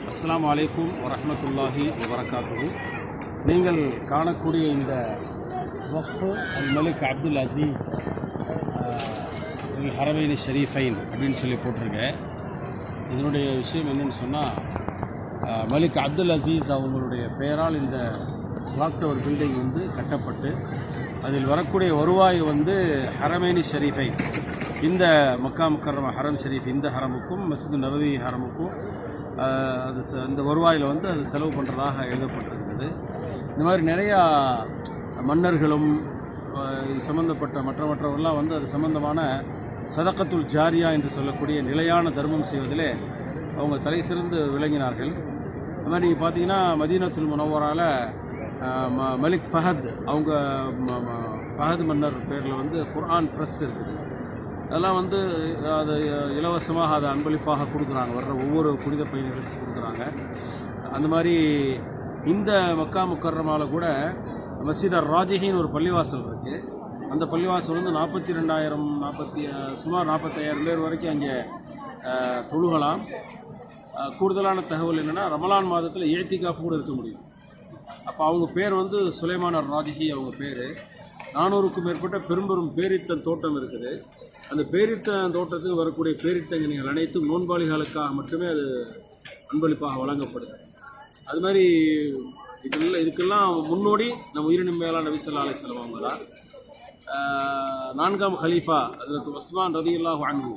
அஸ்ஸலாமு அலைக்கும் வரஹ்மத்துல்லாஹி வபரகாத்துஹு. நீங்கள் காணக்கூடிய இந்த வக்ஃப் அல் மலிக் அப்துல் அசீஸ் அல் ஹரமைனி ஷரீஃபைன் அப்படின்னு சொல்லி போட்டிருக்கேன். இதனுடைய விஷயம் என்னென்னு சொன்னால், மலிக் அப்துல் அசீஸ் அவங்களுடைய பெயரால் இந்த கிளாக் டவர் பில்டிங் வந்து கட்டப்பட்டு அதில் வரக்கூடிய வருவாய் வந்து ஹரமைனி ஷரீஃபை, இந்த மக்கா முக்கர்ரமா ஹரம் ஷரீஃப் இந்த ஹரமுக்கும் மஸ்ஜித் நபவி ஹரமுக்கும் அது இந்த வருவாயில் வந்து அது செலவு பண்ணுறதாக எழுதப்பட்டிருக்கிறது. இந்த மாதிரி நிறையா மன்னர்களும் இது சம்மந்தப்பட்ட மற்றவர்கள்லாம் வந்து அது சம்பந்தமான சதக்கத்துல் ஜாரியா என்று சொல்லக்கூடிய நிலையான தர்மம் செய்வதிலே அவங்க தலை சிறந்து விளங்கினார்கள். அது மாதிரி நீங்கள் பார்த்தீங்கன்னா மதீனத்துல் முனவரால் மலிக் ஃபஹத், அவங்க ஃபஹத் மன்னர் பேரில் வந்து குர்ஆன் ப்ரெஸ் இருக்குது. அதெல்லாம் வந்து அதை இலவசமாக அதை அன்பளிப்பாக கொடுக்குறாங்க, வர்ற ஒவ்வொரு புனித பயணிகளுக்கும் கொடுக்குறாங்க. அந்த மாதிரி இந்த மக்கா முக்கர்ரமாவில் கூட மஸ்ஜித் அர் ராஜிஹின்னு ஒரு பள்ளிவாசல் இருக்குது. அந்த பள்ளிவாசல் வந்து 42,000 சுமார் 45,000 பேர் வரைக்கும் அங்கே தொழுகலாம். கூடுதலான தகவல் என்னென்னா, ரமலான் மாதத்தில் ஏத்திகாஃப் கூட இருக்க முடியும். அப்போ அவங்க பேர் வந்து சுலைமான் அர் ராஜிஹி, அவங்க பேர். 400க்கும் மேற்பட்ட பெரும் பேரித்தன் தோட்டம் இருக்குது. அந்த பேரித்தன் தோட்டத்துக்கு வரக்கூடிய பேரித்தங்கனிகள் அனைத்தும் நோன்பாளிகளுக்காக மட்டுமே அது அன்பளிப்பாக வழங்கப்படுது. அது மாதிரி இதுக்கெல்லாம் முன்னோடி நம்ம உயிரினும் மேலான நபி ஸல்லல்லாஹு அலைஹி வஸல்லம் அவங்க தான். 4ஆம் ஹலீஃபா ஹஜ்ரத் உஸ்மான் ரலியல்லாஹு அன்ஹு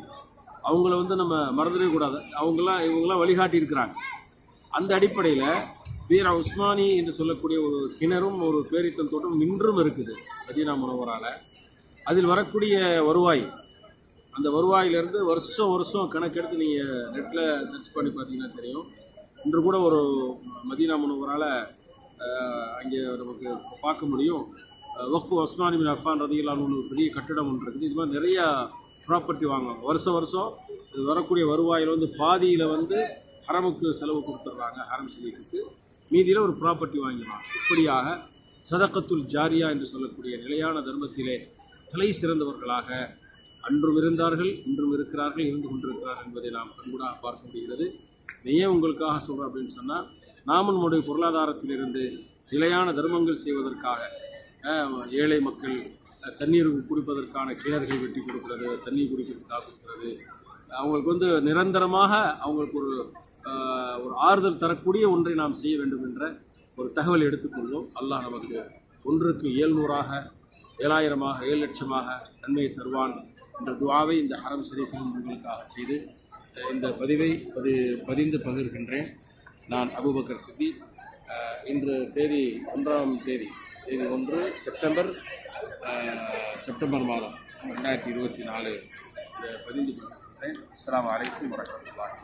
அவங்கள வந்து நம்ம மறந்துடவே கூடாது. இவங்கெல்லாம் வழிகாட்டி இருக்கிறாங்க. அந்த அடிப்படையில் பீரா உஸ்மானி என்று சொல்லக்கூடிய ஒரு கிணறும் ஒரு பேரித்தன் தோட்டம் இன்றும் இருக்குது மதீனா முனவரால். அதில் வரக்கூடிய வருவாய், அந்த வருவாயிலிருந்து வருஷம் கணக்கெடுத்து நீங்கள் நெட்டில் சர்ச் பண்ணி பார்த்தீங்கன்னா தெரியும். இன்று கூட ஒரு மதீனா முனவரால் அங்கே நமக்கு பார்க்க முடியும். வக்ஃப் உஸ்மான் பின் அஃபான் ரலியல்லாஹு அன்ஹு ஒரு பெரிய கட்டிடம் ஒன்று இருக்குது. இது மாதிரி நிறையா ப்ராப்பர்ட்டி வாங்குவாங்க. வருஷம் இது வரக்கூடிய வருவாயில் வந்து பாதியில் வந்து ஹரமுக்கு செலவு கொடுத்துட்றாங்க, ஹரம் ஷரீஃபுக்கு. மீதியில் ஒரு ப்ராப்பர்ட்டி வாங்கிடுவாங்க. இப்படியாக சதக்கத்துல் ஜாரியா என்று சொல்லக்கூடிய நிலையான தர்மத்திலே தலை சிறந்தவர்களாக அன்றும் இருந்தார்கள், இன்றும் இருக்கிறார்கள், இருந்து கொண்டிருக்கிறார்கள் என்பதை நாம் கண்கூடாக பார்க்க முடிகிறது. ஏன் உங்களுக்காக சொல்கிறோம் அப்படின்னு சொன்னால், நாம் நம்முடைய பொருளாதாரத்திலிருந்து நிலையான தர்மங்கள் செய்வதற்காக ஏழை மக்கள் தண்ணீர் குடிப்பதற்கான கிணறுகள் வெட்டி கொடுக்கிறது, தண்ணீர் குடிக்கிறதுக்காக கொடுக்கிறது, அவங்களுக்கு வந்து நிரந்தரமாக அவங்களுக்கு ஒரு ஆறுதல் தரக்கூடிய ஒன்றை நாம் செய்ய வேண்டும் என்ற ஒரு தகவல் எடுத்துக்கொள்வோம். அல்லாஹ் நமக்கு 1க்கு 700ஆக 7,000ஆக 7 லட்சமாக நன்மையை தருவான் என்ற துஆவை இந்த ஹரம் ஷரீஃபில் உங்களுக்காக செய்து இந்த பதிவை பதிந்து பகிர்கின்றேன். நான் அபூபக்கர் சித்திக். இன்று தேதி 1 செப்டம்பர் மாதம் 2024 பதிந்து பகிர்கின்றேன். அஸ்ஸலாமு அலைக்கும் வரஹ்மத்துல்லாஹி.